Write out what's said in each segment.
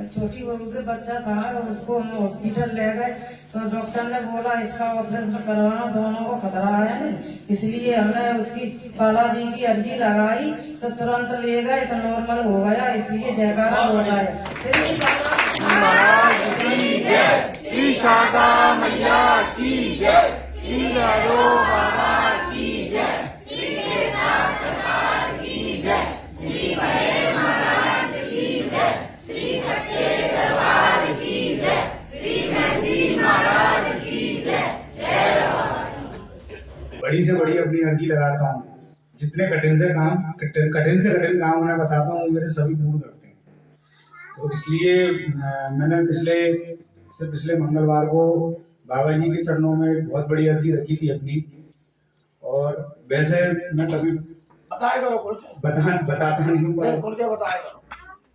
छोटी बहू के बच्चा था, उसको हम हॉस्पिटल ले गए तो डॉक्टर ने बोला इसका ऑपरेशन करवाना, दोनों को खतरा है न, इसलिए हमने उसकी बालाजी की अर्जी लगाई तो तुरंत ले गए तो नॉर्मल हो गया, इसलिए जयकारा हो रहा है। श्री शारदा मैया की जय, श्री भैरव बाबा की जय, श्री बेटा सरकार की जय, श्री बड़े महाराज की जय, श्री सच्चे दरबार की जय, श्री मेहंदी महाराज की जय। जय बाबा। बड़ी से बड़ी अपनी अर्जी लगाता हूँ, जितने कठिन से कठिन काम उन्हें बताता हूँ मेरे सभी पूर्ण करते हैं। तो इसलिए मैंने पिछले मंगलवार को बाबा जी के चरणों में बहुत बड़ी अर्जी रखी थी अपनी। और वैसे मैं कभी बताता नहीं हूँ,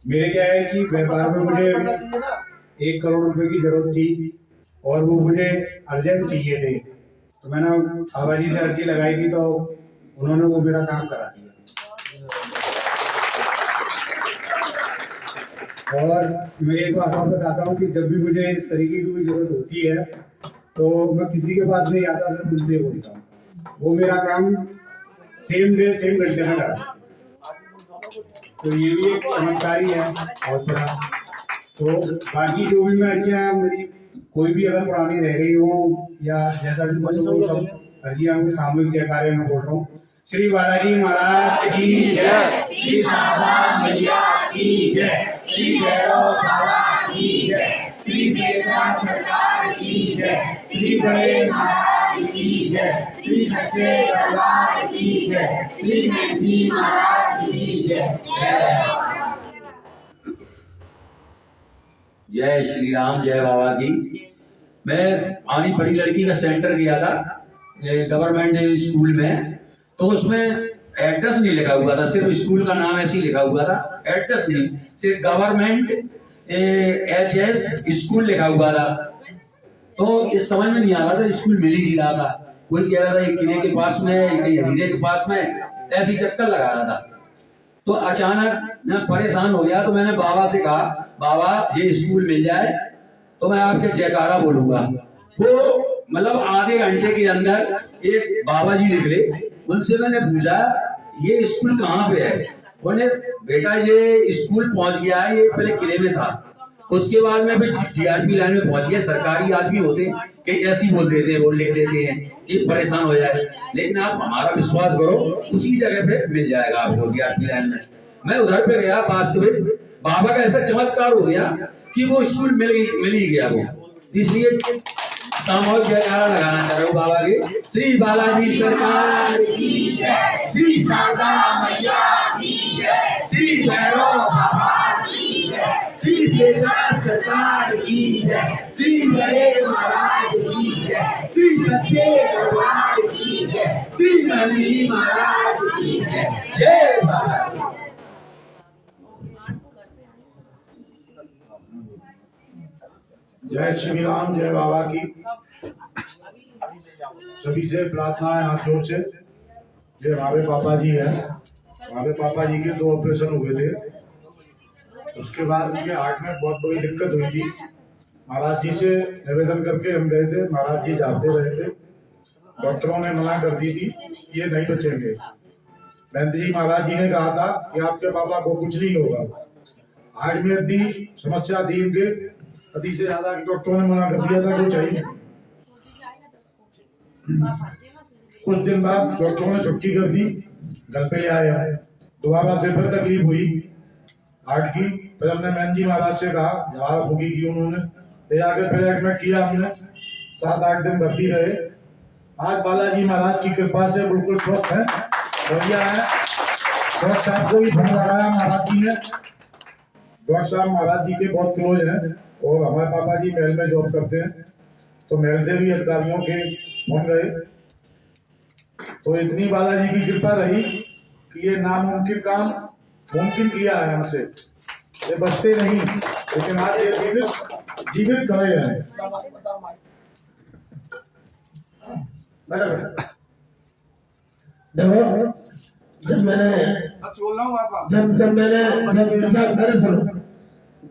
मेरे क्या है कि व्यापार में मुझे 1 करोड़ रुपए की जरूरत थी और वो मुझे अर्जेंट चाहिए थे, तो मैंने बाबा जी से अर्जी लगाई थी तो उन्होंने वो मेरा काम करा दिया। और मैं एक बात और बताता हूँ कि जब भी मुझे इस तरीके की कोई जरूरत होती है तो मैं किसी के पास नहीं आता, सिर्फ उनसे बोलता हूँ, वो मेरा काम सेम डे सेम घंटे में करा। तो ये भी एक चमत्कारी है बहुत बड़ा। तो बाकी जो भी मैं अर्जियाँ मेरी कोई भी अगर पुरानी रह गई हो या जैसा भी कुछ हो, सब अर्जियाँ में सामूहिक जयकारे में बोल रहा हूँ। श्री बालाजी महाराज की जय, श्री शारदा मैया की जय, श्री भैरव बाबा की जय, श्री बेटा सरकार की जय, श्री बड़े महाराज की जय, श्री सच्चे दरबार की जय, श्री मेहंदी महाराज की जय। जय श्री राम, जय बाबा की। मैं अपनी बड़ी लड़की का सेंटर गया था गवर्नमेंट स्कूल में, तो उसमें एड्रेस नहीं लिखा हुआ था, सिर्फ स्कूल का नाम ऐसे ही लिखा हुआ था, एड्रेस नहीं, सिर्फ गवर्नमेंट HS स्कूल लिखा हुआ था। तो इस समझ में नहीं आ रहा था, स्कूल मिल ही नहीं रहा था। कोई कह रहा था एक किले के पास में, कहीं हरीरे के पास में, ऐसी चक्कर लगा रहा था। तो अचानक मैं परेशान हो गया, तो मैंने बाबा से कहा, बाबा ये स्कूल मिल जाए तो मैं आपके जयकारा बोलूंगा। वो मतलब आधे घंटे के अंदर एक बाबा जी निकले, उनसे मैंने पूछा ये स्कूल कहाँ पे है। बोले बेटा ये स्कूल पहुंच गया है, ये पहले किले में था, उसके बाद में फिर DRP लाइन में पहुंच गया। सरकारी आदमी होते कि ऐसे ही बोल देते हैं, वो लिख देते हैं, ये परेशान हो जाए, लेकिन आप हमारा विश्वास करो उसी जगह पे मिल जाएगा आपको DRP लाइन में। मैं उधर पे गया, वास्तविक बाबा का ऐसा चमत्कार हो गया कि वो स्कूल मिल ही गया वो। इसलिए सामूहिक जयकारा लगाना चाह रहा हूँ बाबा के। श्री बालाजी सरकार की जय, श्री शारदा मैया की जय, श्री भैरव बाबा की जय, श्री बेटा सरकार की जय, श्री बड़े महाराज की जय, श्री सच्चे दरबार की जय, श्री मेहंदी महाराज की जय। जय बाबा। जय श्री राम, जय बाबा की। सभी से प्रार्थना है हाथ जोड़ से। ये हमारे पापा जी है, हमारे पापा जी के 2 ऑपरेशन हुए थे, उसके बाद उनके हार्ट में बहुत बड़ी दिक्कत हुई थी। महाराज जी से निवेदन करके हम गए थे, महाराज जी जाते रहे थे, डॉक्टरों ने मना कर दी थी ये नहीं बचेंगे। मेहंदी जी महाराज जी ने कहा था कि आपके पापा को कुछ नहीं होगा। हार्ट में यदि समस्या थी इनके अति से ज्यादा, डॉक्टरों ने मना कर दिया था कुछ चाहिए। कुछ दिन बाद डॉक्टरों ने छुट्टी कर दी, घर पे ले आए। दोबारा से फिर तकलीफ हुई हार्ट की, फिर हमने मेहंदी महाराज से कहा, झाड़ फूकी की उन्होंने, ले आके फिर एडमिट किया हमने, 7-8 दिन भर्ती रहे। आज बालाजी महाराज की कृपा से बिल्कुल स्वस्थ है, बढ़िया है। डॉक्टर साहब को भी फोन लगाया महाराज जी ने, डॉक्टर साहब महाराज जी के बहुत क्लोज हैं और हमारे पापा जी महल में जॉब करते हैं, तो महल से भी अधिकारियों के फोन गए। तो इतनी बालाजी की कृपा रही कि ये नामुमकिन काम मुमकिन किया है हमसे। ये बचते नहीं, लेकिन आज ये जीवित खड़े हैं। देखो जब मैंने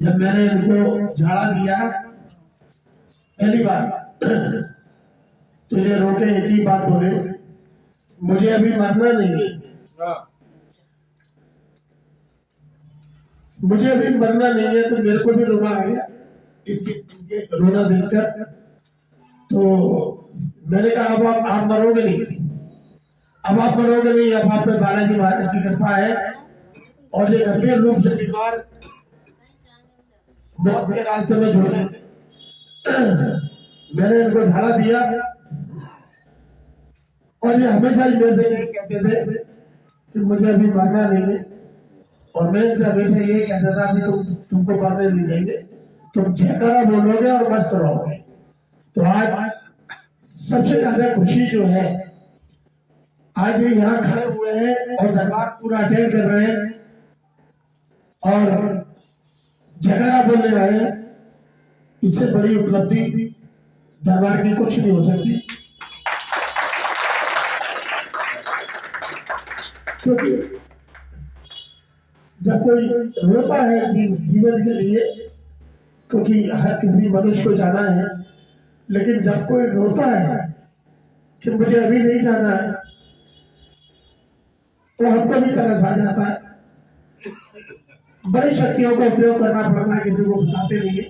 जब मैंने इनको झाड़ा दिया पहली बार तो ये रोके एक ही बात बोले, मुझे अभी मरना नहीं है, मुझे अभी मरना नहीं है। तो मेरे को भी रोना आ गया इनके रोना देखकर। तो मैंने कहा अब आप मरोगे नहीं, अब आप मरोगे नहीं, अब आप पे बालाजी महाराज की कृपा है। और ये गंभीर रूप से बीमार मौत के रास्ते में झूल रहे थे। मैंने इनको झाड़ा दिया और ये हमेशा ही मेरे से कहते थे कि मुझे अभी मरना नहीं है। और मैं इनसे हमेशा ये कहता था कि तुमको मरने नहीं देंगे, तुम जयकारा बोलोगे और मस्त रहोगे। तो आज सबसे ज्यादा खुशी जो है, आज ये यहाँ खड़े हुए हैं और दरबार पूरा अटेंड कर रहे हैं और जयकारा बोलने आए हैं, इससे बड़ी उपलब्धि दरबार की कुछ नहीं हो सकती। क्योंकि जब कोई रोता है जीवन के लिए, क्योंकि हर किसी मनुष्य को जाना है, लेकिन जब कोई रोता है कि मुझे अभी नहीं जाना है, तो हमको भी तरस आ जाता है। बड़ी शक्तियों का उपयोग करना पड़ता है, किसी को बताते नहीं है।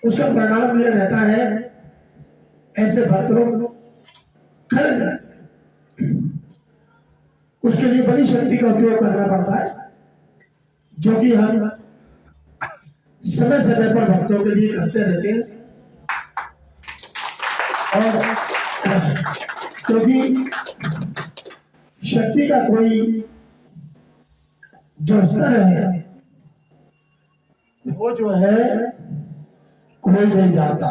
उसका परिणाम यह रहता है ऐसे भक्तों खड़े रहते हैं। उसके लिए बड़ी शक्ति का उपयोग करना पड़ता है, जो कि हम समय समय पर भक्तों के लिए करते रहते हैं। और क्योंकि शक्ति का कोई जो स्तर है वो जो है कोई नहीं जानता।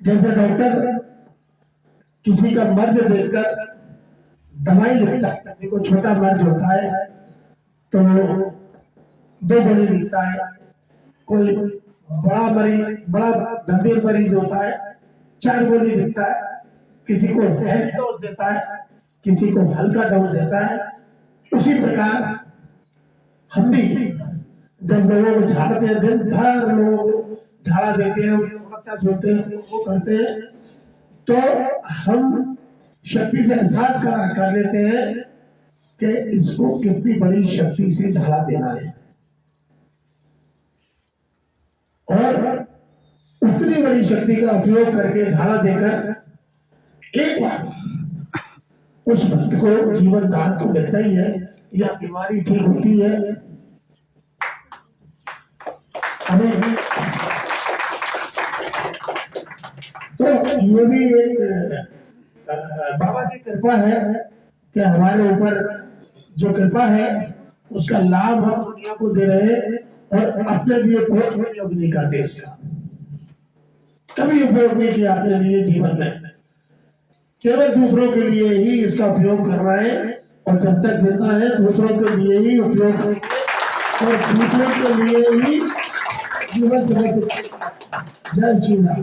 जैसे डॉक्टर किसी का मर्ज देखकर दवाई लिखता है, किसी को छोटा मर्ज होता है तो वो 2 गोली लिखता है, कोई बड़ा गंभीर मरीज होता है 4 गोली लिखता है, किसी को हैवी डोज देता है, किसी को हल्का डोज देता है। उसी प्रकार हम भी जब लोगों को झाड़ते हैं, दिन भर लोगों को झाड़ा देते हैं, उनकी समस्या सुनते हैं, वो करते हैं, तो हम शक्ति से एहसास कर लेते हैं कि इसको कितनी बड़ी शक्ति से झाड़ा देना है। और उतनी बड़ी शक्ति का उपयोग करके झाड़ा देकर एक बार उस भक्त को जीवन दान तो मिलता ही है, या बीमारी ठीक होती है। हमें तो ये भी एक बाबा की कृपा है कि हमारे ऊपर जो कृपा है उसका लाभ हम दुनिया को दे रहे हैं, और अपने लिए कोई उपयोग नहीं करते, इसका कभी उपयोग नहीं किया अपने लिए जीवन में, केवल दूसरों के लिए ही इसका उपयोग कर रहा है। और जब तक जिंदा है दूसरों के लिए ही उपयोग करेंगे और दूसरों के लिए ही जीवन समर्पित। जय श्री राम।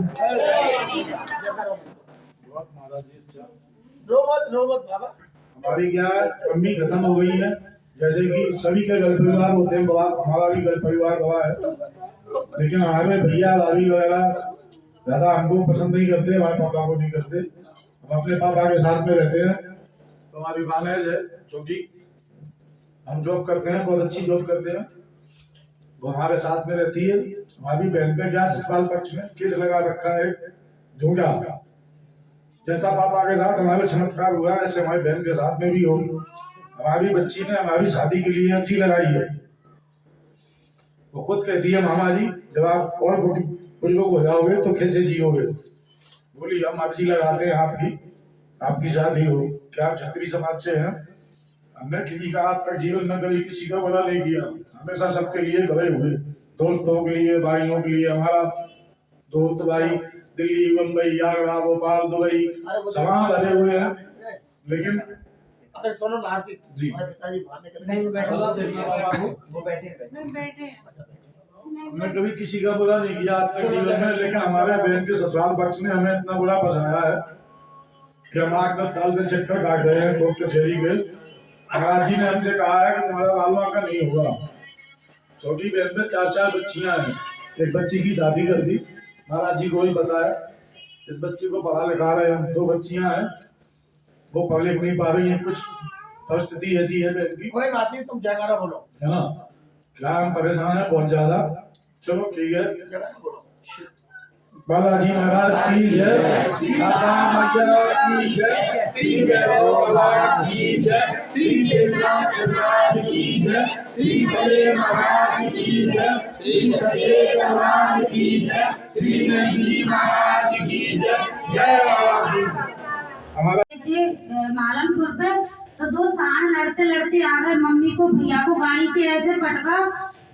रो मत बाबा। हमारी क्या कमी खत्म हो गई है, जैसे कि सभी के घर परिवार होते हैं, हमारा भी घर परिवार गवाह है, लेकिन हमारे भैया भाभी वगैरह ज्यादा हमको पसंद नहीं करते, हमारे पापा को नहीं करते। हम अपने पापा के साथ में रहते हैं। तो हमारी मानेज है, क्योंकि हम जॉब करते हैं, बहुत अच्छी जॉब करते हैं, वो हमारे साथ में रहती है। हमारी बहन पे क्या ससुराल पक्ष में केस लगा रखा है झूठा। जैसा पापा के साथ हमारे चमत्कार हुआ, ऐसे हमारी बहन के साथ में भी हो। हमारी बच्ची ने हमारी शादी के लिए अर्जी लगाई है। वो खुद कहती है, मामा जी जब आप और बुजुर्ग हो जाओगे तो कैसे जियोगे। बोली हम अर्जी लगाते हैं आपकी शादी हो। क्या आप क्षत्रिय समाज से हैं? हमने किसी का आज तक जीवन में कभी किसी का बुरा नहीं किया, हमेशा सबके लिए गए हुए, दोस्तों के लिए, भाइयों के लिए। हमारा दोस्त भाई दिल्ली, मुंबई, आगरा, भोपाल, दुबई तमाम भरे हुए हैं, लेकिन जी हमने कभी किसी का बुरा नहीं किया आज तक जीवन में। लेकिन हमारे बहन के ससुराल पक्ष ने हमें इतना बुरा फंसाया है कि हम 8-10 साल से चक्कर काट रहे हैं कोर्ट कचहरी के। महाराज जी ने हमसे कहा है कि तुम्हारा बालवा का नहीं होगा। छोटी बहन में 4 बच्चियां हैं, एक बच्ची की शादी कर दी, महाराज जी को ही बताया। इस बच्ची को पढ़ा लिखा रहे हम, 2 बच्चियां हैं, वो पढ़ लिख नहीं पा रही है, कुछ परिस्थिति ऐसी है बहन की। कोई बात नहीं, तुम जयकारा बोलो। है ना, क्या हम परेशान है बहुत ज्यादा। चलो ठीक है, जयकारा बोलो। बालाजी महाराज की जय, माता मैया की जय, श्री भैरव बाबा की जय, श्री देवनाथ सरकार की जय, श्री बड़े महाराज की जय, श्री सच्चे दरबार की जय, श्री नंदी महाराज की जय। जय बाबा की। हमारा मालनपुर पे तो 2 सांड लड़ते लड़ते आ गए, मम्मी को भैया को गाड़ी से ऐसे पटका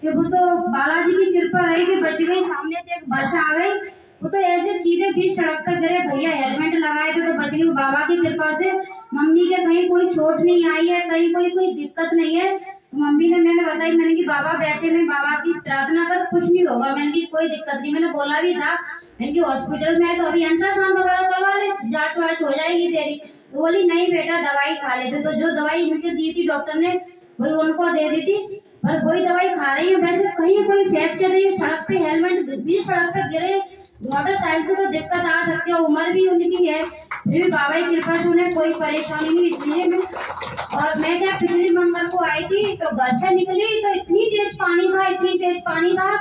कि वो तो बालाजी की कृपा रही कि बच गई। सामने से एक बस आ गई, वो तो ऐसे सीधे बीच सड़क पे गिरे। भैया हेलमेट लगाए थे तो बच गई बाबा की कृपा से। मम्मी के कहीं कोई चोट नहीं आई है, कहीं कोई दिक्कत नहीं है। मम्मी ने मैंने बताई, मैंने कि बाबा बैठे में बाबा की प्रार्थना कर, कुछ नहीं होगा। मैंने की कोई दिक्कत नहीं, मैंने बोला भी था। मैंने की हॉस्पिटल में तो अभी अल्ट्रासाउंड वगैरह करवा ले, जांच वाच हो जाएगी तेरी। तो बोली नहीं बेटा दवाई खा लेते। तो जो दवाई इनके दी थी डॉक्टर ने वही उनको दे दी थी, पर वही दवाई खा रही है। वैसे कहीं कोई फ्रैक्चर नहीं, सड़क पे हेलमेट बीच सड़क पे गिरे, मोटरसाइकिल से तो दिक्कत आ सकती है, उम्र भी उनकी है, फिर भी बाबा की कृपा से उन्हें कोई परेशानी नहीं। इसलिए मैं और मैं क्या पिछले मंगल को आई थी तो घर से निकली तो इतनी तेज पानी था, इतनी तेज पानी था।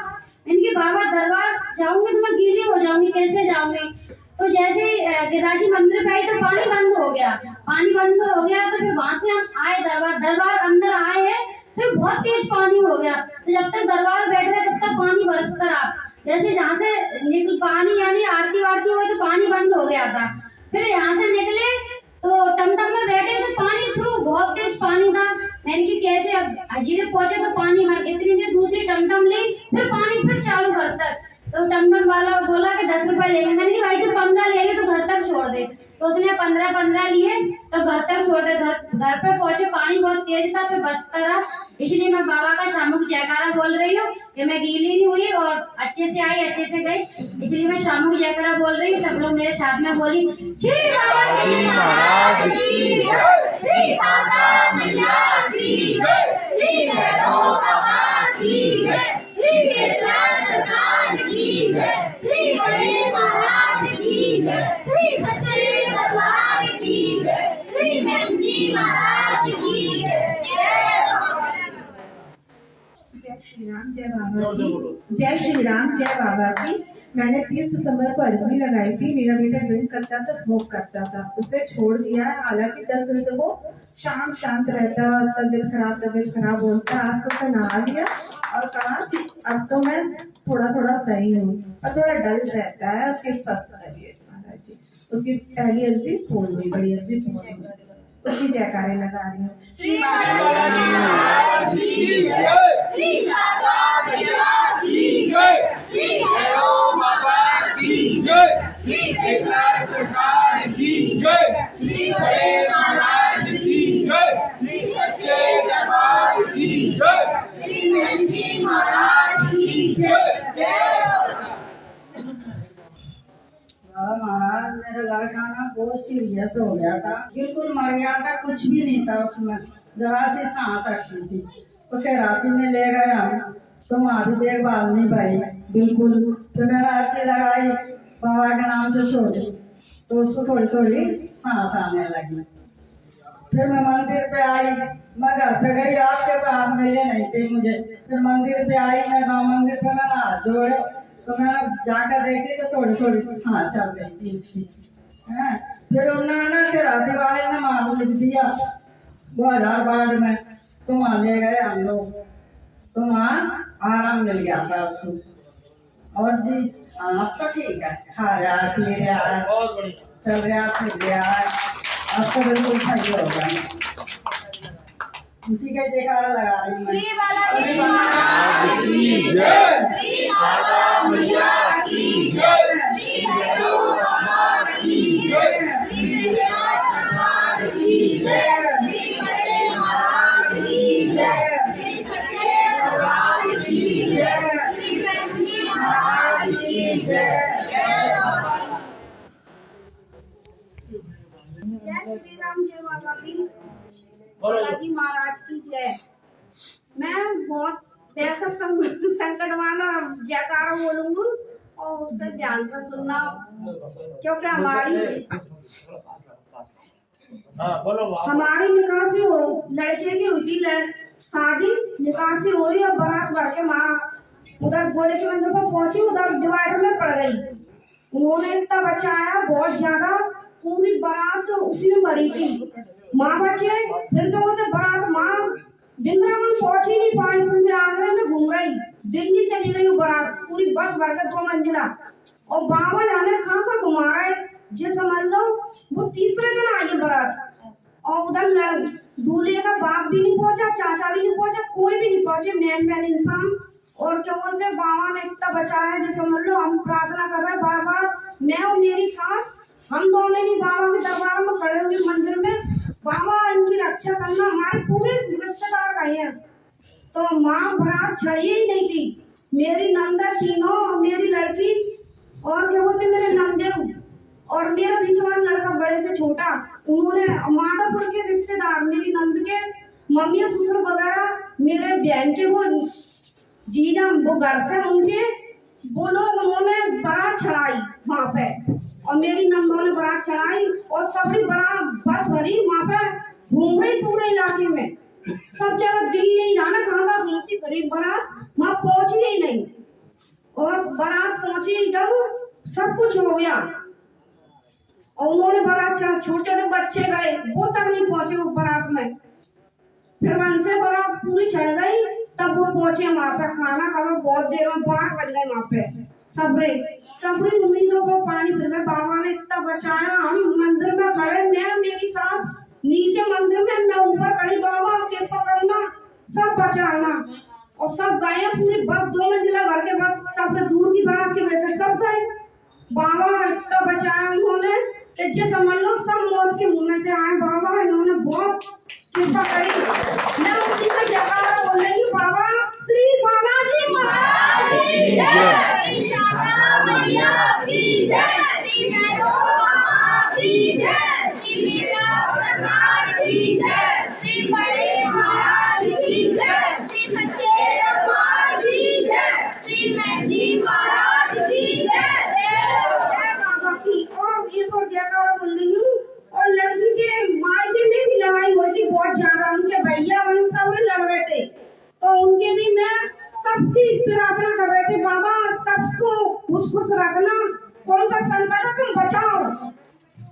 इनके बाबा दरबार जाऊंगी तो मैं गीली हो जाऊंगी, कैसे जाऊंगी। तो जैसे गिरिराजी मंदिर पे आई तो पानी बंद हो गया, पानी बंद हो गया तो फिर वहां से हम आए दरबार अंदर आए हैं, फिर बहुत तेज पानी हो गया। तो जब तक दरबार बैठ रहे तब तक पानी बरसता रहा। जैसे जहाँ से निकल पानी यानी आरती वारती हुई तो पानी बंद हो गया था। फिर यहाँ से निकले तो टमटम में बैठे से पानी शुरू, बहुत तेज पानी था। मैंने कि कैसे अब हजीरे पहुंचे तो पानी बंद, इतनी देर दूसरी टमटम ली, फिर पानी फिर चालू घर तक। तो टमटम वाला बोला कि 10 रुपए लेंगे। मैंने कि भाई तो 15 लेंगे तो घर तक छोड़ दे। तो उसने 15 लिए तो घर तक छोड़ दे। घर पे पहुंचे, पानी बहुत तेज था, फिर बसता रहा। इसलिए मैं बाबा का शामुक जयकारा बोल रही हूँ कि मैं गीली नहीं हुई और अच्छे से आई, अच्छे से गई। इसलिए मैं शामुक जयकारा बोल रही हूँ। सब लोग मेरे साथ में बोली, श्री बालाजी महाराज की जय, श्री शारदा मैया की जय, श्री भैरव बाबा की जय, श्री देवनाथ सरकार की जय, श्री बड़े महाराज की जय, श्री सच्चे दरबार की जय, श्री नंदी महाराज की जय। जय श्री राम, जय बाबा की। जय श्री राम, जय बाबा की। मैंने 30 दिसंबर को अर्जी लगाई थी। मेरा बेटा ड्रिंक करता था, स्मोक करता था, उसने छोड़ दिया है। हालांकि 10 दिन से वो शाम शांत रहता है और तबीयत खराब बोलता है। आज तो उसने नहा लिया और कहा कि अब तो मैं थोड़ा सही हूँ, और थोड़ा डल रहता है। उसके स्वस्थ रहिए महाराज जी। उसकी पहली अर्जी फोन हुई, बड़ी अर्जी फोन हुई, उसकी जयकारे लगा रही हूँ। श्री बालाजी महाराज की जय, श्री शारदा मैया की जय, श्री भैरव बाबा की जय, श्री देवनाथ सरकार की जय, श्री बड़े महाराज की जय, श्री सच्चे दरबार की जय, श्री नंदी महाराज की जय। महाराज मेरा लड़का ना बहुत सीरियस हो गया था, बिल्कुल मर गया था, कुछ भी नहीं था उसमें, जरा सी सांस अटकी थी। तो खैराती में ले गए हम, तो हमारी देखभाल नहीं पाई बिल्कुल। तो मैंने अर्जी लगाई बाबा के नाम से छोड़ी, तो उसको थोड़ी थोड़ी सांस आने लगी। फिर मैं मंदिर पे आई, मैं घर पे गई रात के, तो आप मिले नहीं थे मुझे। फिर मंदिर पे आई, मैं राम मंदिर पे मैंने हाथ जोड़े, तो मैंने जाकर देखी तो थोड़ी थोड़ी सांस चल रही थी उसकी। फिर उन्होंने खैराती वाले ने नाम लिख दिया 2000 वार्ड में, तो वहाँ ले गए हम लोग, तो वहाँ आराम मिल गया था उसको। और जी आप तो ठीक है, खा रहा है, पी रहा है, चल रहा फिर रहा है, अब तो बिल्कुल सही हो गया। उसी का जयकारा लगा रही हूँ। श्री बालाजी महाराज की जय, श्री शारदा मैया की जय, श्री भैरव बाबा की जय, श्री देवनाथ सरकार की जय, श्री बड़े महाराज की जय, श्री सच्चे दरबार की जय, श्री नंदी महाराज की जय। जय श्री राम, जय बाबा की। बालाजी महाराज मैं बहुत ऐसा संकट वाला जयकारा बोलूंगी और उससे ध्यान से सुनना, क्योंकि हमारी निकासी हो लड़के की हुई थी शादी, निकासी हुई और बारात भर के माँ उधर गोले के मंदिर पर पहुंची, उधर डिवाइडर में पड़ गई। उन्होंने इतना बचाया बहुत ज्यादा, पूरी बारात उसी में मरी थी। माँ बचे, फिर तो बोलते बारात माँ वृंदावन पहुंच ही नहीं पाई, पूरे आगरे में घूम रही, दिल्ली चली गई वो बारात, पूरी बस भर के 2 मंजिला, और बाबा जाने कहाँ कहाँ घुमा रहे। जे समझ लो वो तीसरे दिन आई बारात, और उधर दूल्हे का बाप भी नहीं पहुंचा, चाचा भी नहीं पहुंचा, कोई भी नहीं पहुंचे, मैन इंसान। और क्या बोलते बाबा ने इतना बचाया, जैसे समझ लो हम प्रार्थना कर रहे हैं बार बार, मैं और मेरी सास, हम दोनों ही बाबा के दरबार में खड़े हुए मंदिर में, बाबा इनकी रक्षा करना, हमारे पूरे रिश्तेदार गए हैं। तो माँ बारात छड़ी ही नहीं थी, मेरी नंदा तीनों, मेरी लड़की और क्या बोलते मेरे नंदे और मेरा बीच वाला लड़का बड़े से छोटा, उन्होंने माधवपुर के रिश्तेदार, मेरी नंद के मम्मी ससुर वगैरह, मेरे बहन के वो जीजा वो घर से उनके वो लोग, उन्होंने बारात चढ़ाई वहाँ पे, और मेरी नंदों ने बारात चढ़ाई, और सभी बारात बस भरी वहाँ पे घूम रही पूरे इलाके में, सब जगह दिल्ली नहीं जाना कहाँ का घूमती भरी बारात, वहाँ पहुंची ही नहीं। और बारात पहुंची जब सब कुछ हो गया, और उन्होंने बारात छोटे छोटे बच्चे गए, वो तक नहीं पहुंचे वो बारात में। फिर वहां से बारात पूरी चढ़ गई, तब वो पहुंचे वहां पे, खाना खाओ, बहुत देर में 12 बज गए वहां पे। सबरी उम्मीदों को पानी फिर गए, बाबा ने इतना बचाया। हम मंदिर में खड़े, मैं मेरी सास नीचे मंदिर में, मैं ऊपर खड़ी, बाबा कृपा करना, सब बचाना। और सब गए, पूरी बस 2 मंजिला भर के बस, सब दूर की बारात की वजह से सब गए। बाबा इतना बचाया उन्होंने कि जे समझ लो सब मौत के मुंह में से आए। बाबा इन्होंने बहुत कृपा करी। मैं उसी का जयकारा बोल रही हूँ, बाबा श्री बालाजी महाराज की जय, श्री शारदा मैया की जय, श्री भैरव बाबा की जय, श्री मीरा सरकार की जय, श्री बड़े महाराज की जय, श्री सच्चे दरबार की जय, श्री मेहंदी महाराज की जय। और एक और जयकारा बोल रही हूँ। और लड़की के मायके में भी लड़ाई हुई थी बहुत ज्यादा, उनके भैया बहन सब लड़ रहे थे, तो उनके भी मैं सबकी प्रार्थना कर रहे थे, बाबा सबको खुश रखना, कौन सा संकट है तुम बचाओ।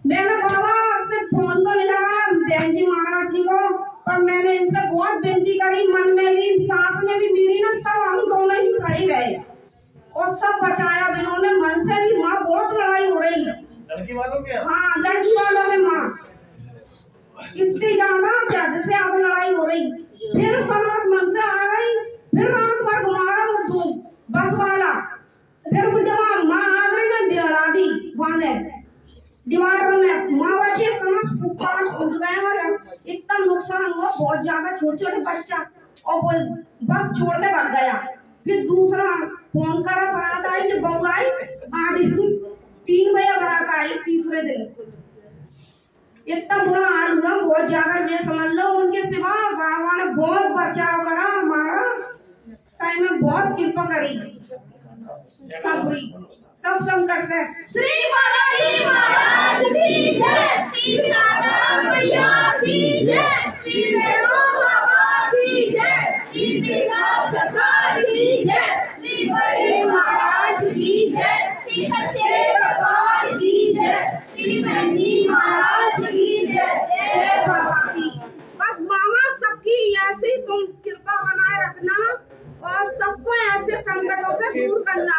मैंने बाबा से फोन तो नहीं लगा बहन जी महाराज जी को, पर मैंने इनसे बहुत विनती करी, मन में भी सास में भी मेरी ना, सब हम दोनों ही खड़ी रहे और सब बचाया इन्होंने, मन से भी। माँ बहुत लड़ाई हो रही है लड़की वालों के, हाँ लड़की वालों में माँ इतनी ज्यादा ज्यादा से आगे लड़ाई हो रही। फिर बारात मन से आ गई, फिर रात भर घुमा रहा वो बस वाला, फिर माँ आगरे में बिहरा दी बांधे दीवारों में, माँ बच्चे 5 फूट गए और इतना नुकसान हुआ बहुत ज्यादा, छोटे छोटे बच्चा, और वो बस छोड़ के भाग गया। फिर दूसरा फोन करा, बारात आई, जब बहू आई आधी 3 बजे बारात आई, तीसरे दिन इतना बुरा हाल हुआ बहुत ज्यादा, ये समझ लो उनके सिवा बाबा ने बहुत बचाव करा हमारा, सही में बहुत कृपा करी सब संकट से। श्री बालाजी महाराज की जय, श्री शारदा मैया की जय, श्री भैरव बाबा की जय, श्री मीरा सरकार की जय, श्री बड़े महाराज की जय, श्री सच्चे दरबार की जय, श्री मेहंदी महाराज की जय, जय बाबा की। बस मामा सबकी ऐसी तुम कृपा बनाए रखना और सबको ऐसे संकटों से दूर करना।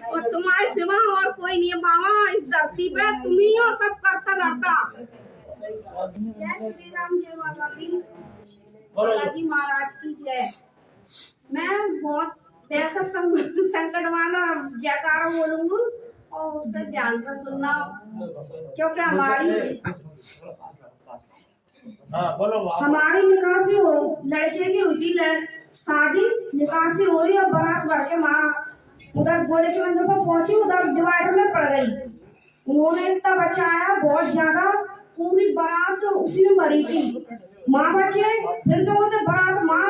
और तुम्हारे सिवा और कोई नहीं है बाबा इस धरती पे, तुम ही हो सब करता रहता। जय श्री राम, जय बाबा की, बालाजी महाराज की जय। मैं बहुत ऐसा संकट वाला जयकारा बोलूंगी और उससे ध्यान से सुनना, क्योंकि हमारी निकासी हो लड़के की हुई थी शादी, निकासी हुई और बारात भर के माँ उधर गोले के मंदिर पर पहुंची, उधर डिवाइडर में पड़ गई। उन्होंने इतना बचाया बहुत ज्यादा, पूरी बारात तो उसी में भरी थी। माँ बच्चे फिर क्या बोलते बारात माँ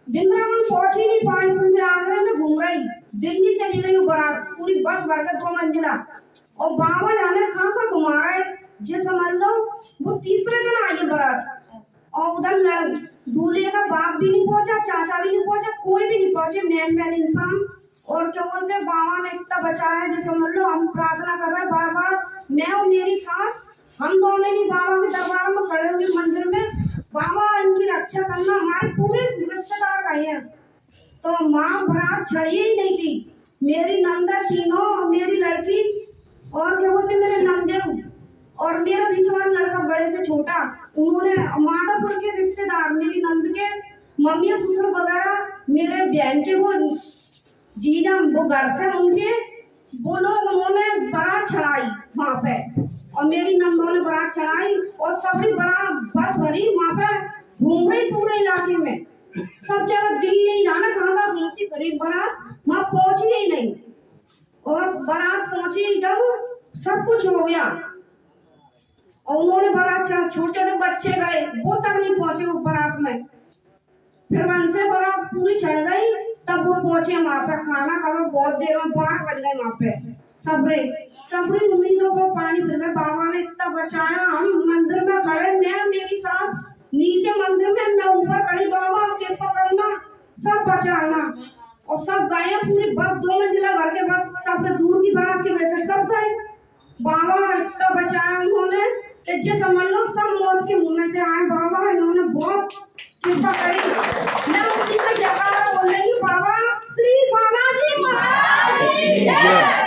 वृंदावन पहुंच ही नहीं पाई, पूरे आगरा में घूम रही, दिल्ली चली गई वो बारात पूरी बस भर के 2 मंजिला। और बाबा जाने कहाँ घुमा रहे, जे समझ लो वो तीसरे दिन आई बारात। और उधर दूल्हे का बाप भी नहीं पहुंचा, चाचा भी नहीं पहुंचा, कोई भी नहीं पहुंचे, मैन इंसान। और क्या बोलते बाबा ने इतना बचाया जैसे समझ लो हम प्रार्थना कर रहे हैं बार बार, मैं और मेरी सास हम दोनों ही बाबा के दरबार में खड़े हुए मंदिर में, बाबा इनकी रक्षा करना, हमारे पूरे रिश्तेदार गए हैं। तो माँ बारात छड़ी ही नहीं थी, मेरी नंदा तीनों, मेरी लड़की और क्या बोलते मेरे नंदे और मेरा बीच वाला लड़का बड़े से छोटा, उन्होंने माधवपुर के रिश्तेदार मेरी नंद के मम्मी ससुर वगैरह, मेरे बहन के वो जीजा वो घर से उनके वो लोग उन्होंने बारात चढ़ाई वहाँ पे, और मेरी नंदों ने बारात चढ़ाई और सभी बारात बस भरी वहाँ पे घूम रही पूरे इलाके में, सब जगह दिल्ली जाना कहाँ घूमती भरी बारात, वहाँ पहुंची ही नहीं। और बारात पहुंची जब सब कुछ हो गया और उन्होंने बारात छोटे छोटे बच्चे गए वो तक नहीं पहुंचे वो बारात में, फिर वहां से बारात पूरी चढ़ गई तब वो पहुंचे वहां पे, खाना खाओ बहुत देर में 8 बज गए वहां पे, सबरी उम्मीदों को पानी फिर गए। बाबा ने इतना बचाया, हम मंदिर में खड़े, मैं मेरी सास नीचे मंदिर में, मैं ऊपर खड़ी, बाबा कृपा करना सब बचाना। और सब गए पूरी बस 2 मंजिला भर के बस, सब दूर की बारात की वजह से सब गए। बाबा इतना बचाया उन्होंने कि जे समझ लो सब मौत के मुंह में से आए, बाबा इन्होंने बहुत कृपा करी। मैं उसी का जयकारा बोल रही हूँ, बाबा श्री बालाजी महाराज की जय,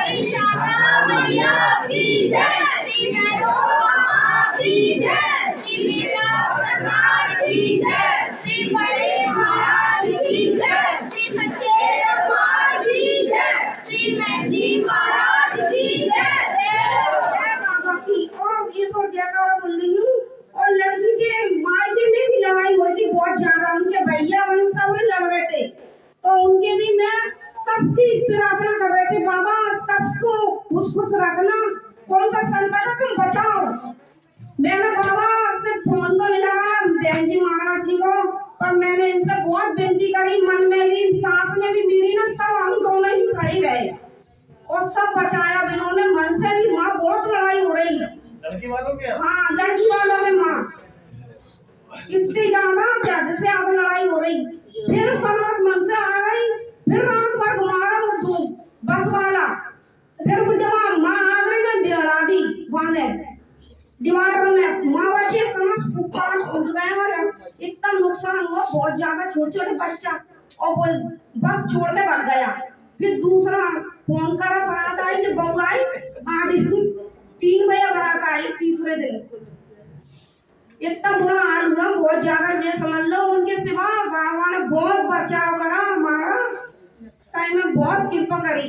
श्री शारदा मैया की जय, श्री भैरव बाबा की जय, श्री मीरा सरकार की जय, श्री बड़े महाराज की जय, श्री सच्चे दरबार की जय, श्री मेहंदी महाराज की जय। और एक और जयकारा बोल रही हूँ। और लड़की के मायके में भी लड़ाई हुई थी बहुत ज्यादा, उनके भैया बहन सब लड़ रहे थे, तो उनके भी मैं सबकी प्रार्थना कर रहे थे, बाबा सबको खुश रखना, कौन सा संकट तुम बचाओ। मैंने बाबा से फोन तो नहीं लगा बहन जी महाराज जी को, पर मैंने इनसे बहुत विनती करी, मन में भी सांस में भी मेरी ना, सब हम दोनों ही खड़ी रहे और सब बचाया इन्होंने, मन से भी। माँ बहुत लड़ाई हो रही है लड़की वालों के, हाँ लड़की वालों में माँ इतनी ज्यादा जज से आगे लड़ाई हो रही, फिर बारात मन से आ गई, फिर रात भर घुमा रहा वो बस वाला, फिर माँ आगरे में बिहरा दी बांधे दीवार में, माँ बच्चे पांच फूट गए और इतना नुकसान हुआ बहुत ज्यादा, छोटे छोटे बच्चा, और वो बस छोड़ के भाग गया। फिर दूसरा फोन करा, बारात आई, जब बहू आई आधी 3 बजे बारात आई, तीसरे दिन इतना बुरा हाल हुआ बहुत ज्यादा, ये समझ लो उनके सिवा बाबा ने बहुत बचाव करा हमारा, सही में बहुत कृपा करी,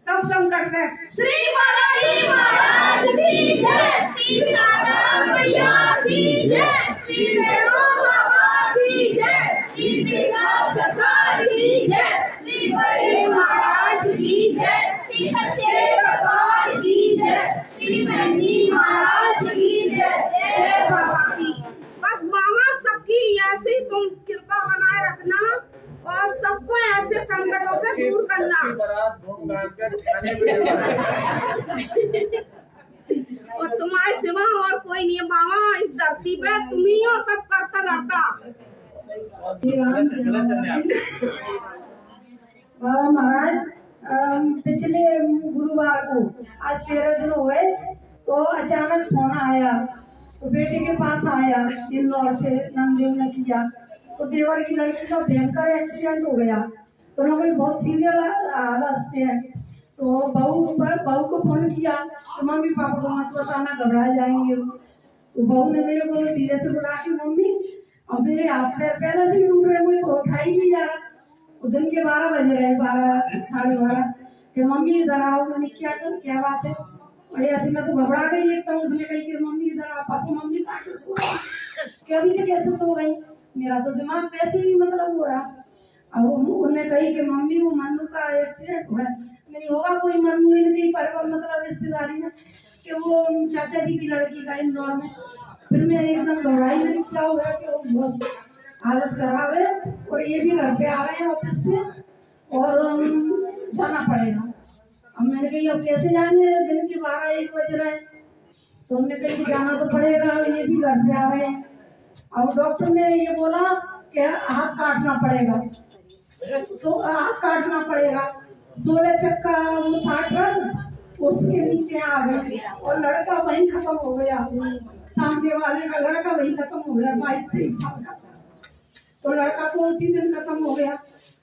सब संकट से। श्री बालाजी महाराज की जय, श्री शारदा मैया की जय, श्री भैरव बाबा की जय, श्री मीरा सरकार की जय, श्री बड़े महाराज की जय, श्री सच्चे दरबार की जय, श्री मेहंदी महाराज की जय, जय बाबा की। बस मामा सबकी ऐसी तुम कृपा बनाए रखना और सबको ऐसे संकटों से दूर करना। और तुम्हारे सिवा और कोई नहीं है मामा इस धरती पे, तुम ही हो सब करता रहता। बाबा महाराज पिछले गुरुवार को आज 13 दिन हुए, तो अचानक फोन आया, तो बेटे के पास आया इंदौर से, नंदेव ने किया, तो देवर की लड़की का भयंकर एक्सीडेंट हो गया, तो उन्होंने बहुत सीरियस हालत है, तो बहू को फोन किया, तो मम्मी पापा को मत बताना घबरा जाएंगे। तो बहू ने मेरे को धीरे से बुला के, मम्मी और मेरे हाथ पैर पहले से टूट रहे, मुझे उठा ही नहीं जा रहा। दिन के 12 बज रहे, 12 साढ़े 12, कि मम्मी इधर आओ। मैंने क्या बात है, और ऐसे में तो घबरा गई एकदम। उसने कही कि मम्मी इधर आओ। पापा मम्मी अभी तक कैसे सो गई, मेरा तो दिमाग वैसे ही मतलब हो रहा। अब उन्होंने कही कि मम्मी वो मन्नू का एक्सीडेंट हुआ है। नहीं होगा कोई मन्नू इनकी पर मतलब रिश्तेदारी में, कि वो चाचा जी की लड़की का इंदौर में। फिर मैं एकदम घबराई, मैंने क्या हो गया कि वो बहुत हालत खराब है और ये भी घर पे आ रहे हैं ऑफिस से और जाना पड़ेगा। अब मैंने कही अब कैसे जाएंगे, दिन के 12-1 बज रहे हैं, तो हमने कही जाना तो पड़ेगा, ये भी घर पे आ रहे हैं। अब डॉक्टर ने ये बोला कि हाथ काटना पड़ेगा, हाथ काटना पड़ेगा। 16 चक्का वो था ट्रक, उसके नीचे आ गई और लड़का वहीं खत्म हो गया। सामने वाले का लड़का वहीं खत्म हो गया, 22-23 साल का, तो लड़का तो उसी दिन खत्म हो गया।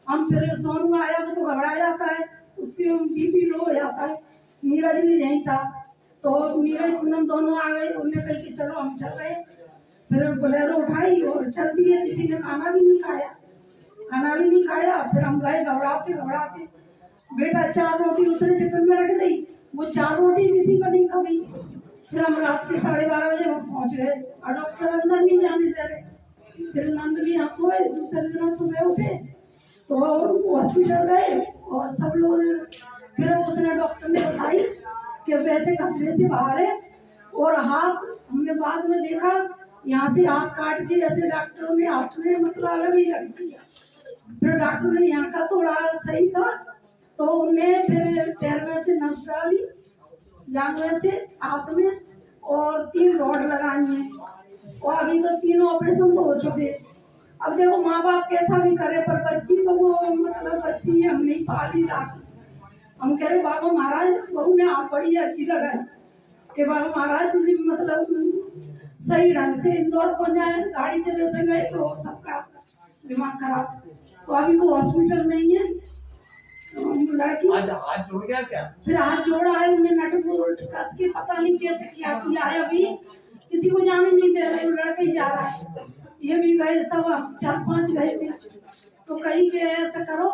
हम फिर सोनू आया, वो तो घबरा जाता है, उसकी बीपी लो हो जाता है। नीरज भी यहीं था, तो नीरज पूनम दोनों आ गए। उन्होंने कही कि चलो हम चल रहे। फिर बोलेरो उठाई और चल दिए। किसी ने खाना भी नहीं खाया। फिर हम गए घबराते घबराते। बेटा 4 रोटी उसने टिफिन में रख दी, वो 4 रोटी किसी पर नहीं खाई। फिर हम रात के 12:30 बजे पहुंच गए और डॉक्टर अंदर नहीं जाने दे रहे। फिर नंद भी यहाँ सोए, दूसरे दिन सुबह उठे तो हॉस्पिटल गए और सब लोग। फिर उसने डॉक्टर ने बताई कि वैसे खतरे से बाहर है और हाथ, हमने बाद में देखा यहाँ से हाथ काट के जैसे डॉक्टरों ने हाथ में मतलब अलग ही रख दिया। फिर डॉक्टर ने यहाँ का थोड़ा सही था तो उन्हें फिर पैर में से नस डाली, जान में से हाथ में, और 3 रॉड लगाई है और अभी तो 3 ऑपरेशन तो हो चुके। अब देखो माँ बाप कैसा भी करे, पर बच्ची तो वो मतलब बच्ची हम नहीं पाली राखी। हम कह रहे बाबा महाराज, बहू ने हाथ बड़ी अर्जी लगाई कि बाबा महाराज मतलब सही ढंग से इंदौर पहुंच जाए। गाड़ी से वैसे गए तो सबका दिमाग खराब। तो अभी वो हॉस्पिटल में ही है। लड़की हाथ जोड़ गया क्या? फिर हाथ जोड़ा है, उन्हें नट बोल्ट कस के पता नहीं कैसे किया है। अभी किसी को जाने नहीं दे रहे, लड़का ही जा रहा है। ये भी गए, सब 4-5 गए थे। तो कहीं के ऐसा करो,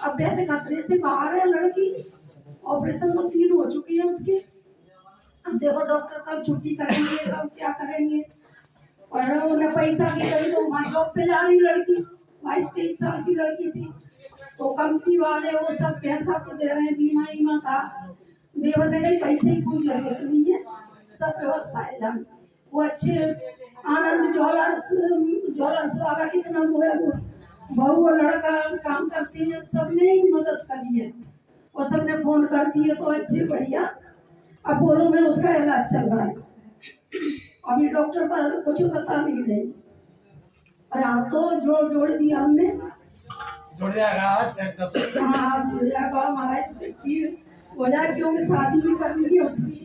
अब वैसे खतरे से बाहर है लड़की। ऑपरेशन तो 3 हो चुकी है उसकी। अब देखो डॉक्टर कब छुट्टी करेंगे, कब क्या करेंगे। और उन्हें पैसा की गई तो वहाँ जॉब पे जा रही लड़की, 22-23 साल की लड़की थी। तो कंपनी वाले वो सब पैसा तो दे रहे हैं, बीमा था, देवते नहीं, पैसे की कोई जरूरत नहीं है, सब व्यवस्था है जान। वो अच्छे आनंद ज्वेलर्स वाला कितना वो है, वो बहू और लड़का काम करते हैं, सबने ही मदद करी है और सबने फोन कर दिए तो अच्छे बढ़िया। अपोलो में उसका इलाज चल रहा है। अभी डॉक्टर पर कुछ बता नहीं रहे। और हाथ तो जोड़ दिया हमने, जुड़ जाएगा हाथ जुड़ जाएगा महाराज, ठीक हो जाए, क्योंकि शादी भी करनी है उसकी।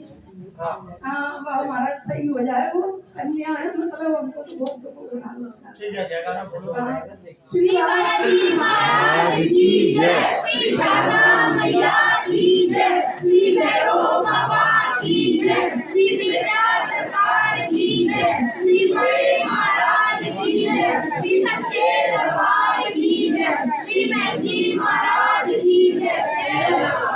हाँ महाराज सही हो जाए, वो कन्या है, मतलब हमको तो बहुत दुख हो रहा है। ठीक है, जयकारा बोलो। श्री बालाजी महाराज की जय, श्री शारदा मैया की जय, श्री भैरव बाबा की जय, श्री विद्या सरकार की जय, श्री बड़े महाराज की जय, श्री सच्चे दरबार की जय, श्री महंगी महाराज की जय।